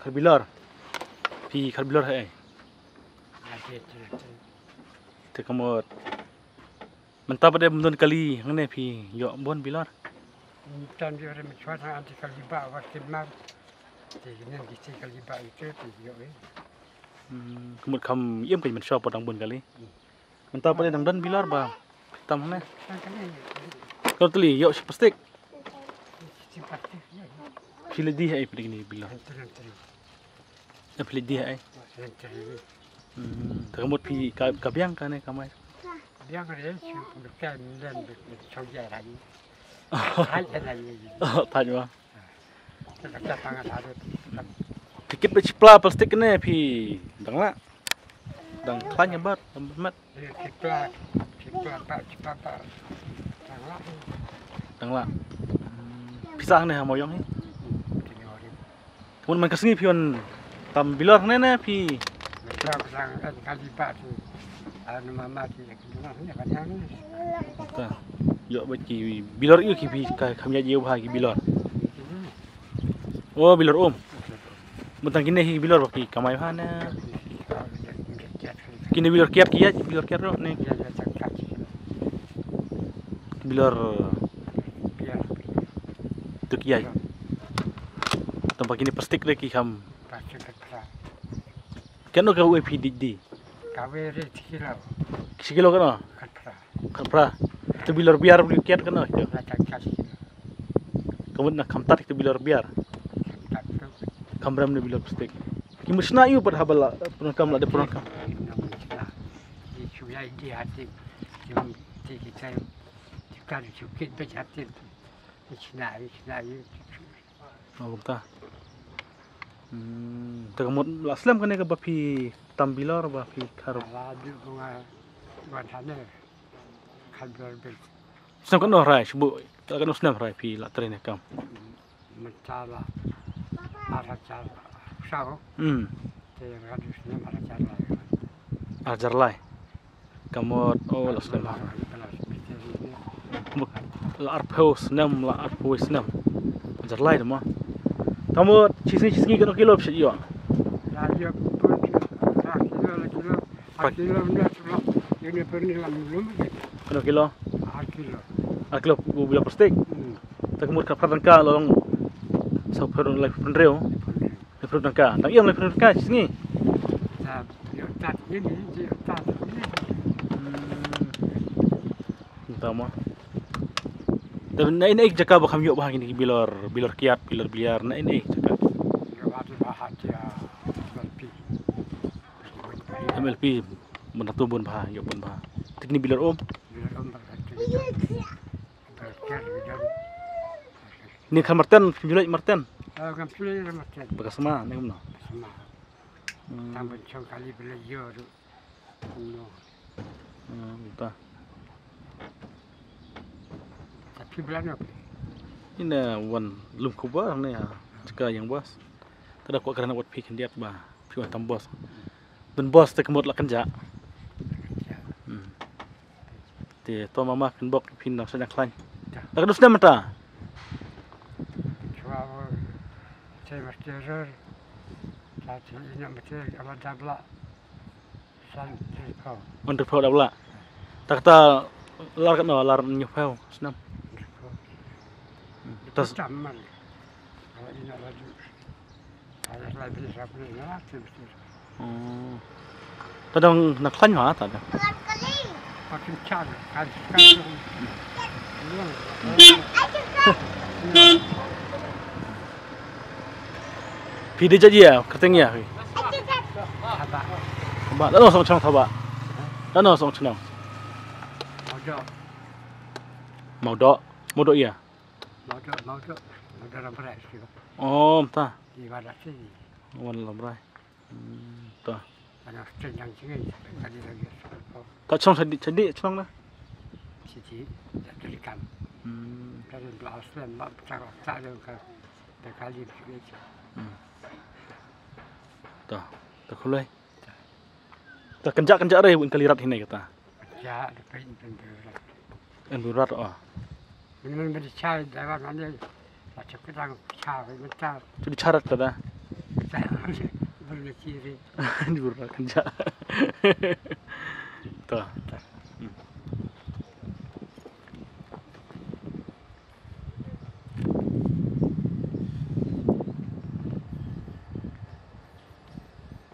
Karbilor. Pi karbilor hai. Te kamot. Mentap pada bentun kali ngene pi yo bon bilor. Tan dia ada mencuat anti kaliba waktu mar. Jadi ni di kaliba itu yo Kemut kam iem kai men shop padang bun kali. Mentap pada dang dan bilor ba. Tam ne. Kau teli yo plastik. Pilih dia ai pada ni bilor. Pilih dia ai. Termut pi kabiang kan ai kamai. Biang dia bukan dan bercakap lagi. Hai lagi. Tanya. Kita tangan ada. Dikit becipla plastik ni pi dang la. Dang klanya bat mat. Cipla pak. Dang la. Pisang ni moyong ni. Mun man kasngi pion tam bilor ne pi. Pisang kaliba tu. Anu mama tu ni kan ni. Ta. Yo baci bilor yu ki pi kami aje ubah ki bilor. Oh bilor Mentang kini hi bilor baki kamai hana. Kini bilor kiat kiat bilor kiat ro ni. Bilor tu kiat. Tempat kini plastik lagi kam. Kano ka uep di. Kawe re kilo. Sikilo kano. Kapra. Tu bilor biar kiat kano itu. Kamu nak kamtat itu bilor biar. Kamram ni bilor plastik. Kimusna yu pada habala pernah kam la de pernah kam. Di suya di hati. Di kita kan cukit berhati. Isna yu. Oh betul. Tergamut laslam kan ke bapi tambilor bapi karo. Ladu bunga wanhane kalbel bel. Senang kan rai sebu. Tak kan senang rai pi la tren kam. Mencala aracar sao. Te radus ni aracar lai. Ajar lai. Kamot oh laslam. La arpos nam la arpos nam. Ajar lai demo. Kamu cisni kan kilo bisa yo. Lagi pun kilo ni tu. Ini pernah belum. Kan kilo. Kilo. Kilo bila plastik. Tak kemur kapar tangka lorong. Saper life pendreo. Life tangka. Tak iam life tangka cisni. Nah, yo tak ini tak. Utama. Dan ini jaka bakam yuk bahang ini bilor kiat bilor biar na ini jaka. MLP menatu bun bah yuk bun bah. Tekni bilor Ini kan marten julai marten. Kan pilih marten. Bekas sama ni kumno. Sama. Tambah cong kali beli yo. Betul. Tapi bulan apa? Ini wan lum kubar ni ya. Jika yang bos. Tidak kuat kerana buat pikin dia bah. Piwan tam bos. Dan bos tak kemut lah kenja. Ti to mama kan bok pin nak sedang klan. Tak dus nama ta. Cuma saya mesti error. Tadi ini mesti kalau dabla. San tripau. Untuk pau dah pula. Tak kata lar kan lar nyupau senam. Tas taman. Kalau ini lagi. Kalau lagi bisa beli nanti mesti. Tadang nak klan ha ta. Makin cara kan. Pide jadi ya katanya. Apa? Ba, dah no song chang thaba. Dah no song chang. Mau do ya. Mau ramai sih. Oh, ta. Di mana sih? Wan lamrai. Ta. Ada yang sini tadi lagi. Tak chong jadi chong lah. Siji jadi kan. Dari belasnya mak cakap tak ada kan. Berkali begitu. Ta. Tak kulai. Tak kenjak re bukan kalirat ini kata. Ya, depan berat. Berat ah. Minum bercai dalam mana. Macam kita cari bentar. Jadi syarat kata. Berkiri. Di burna kerja. Tuh.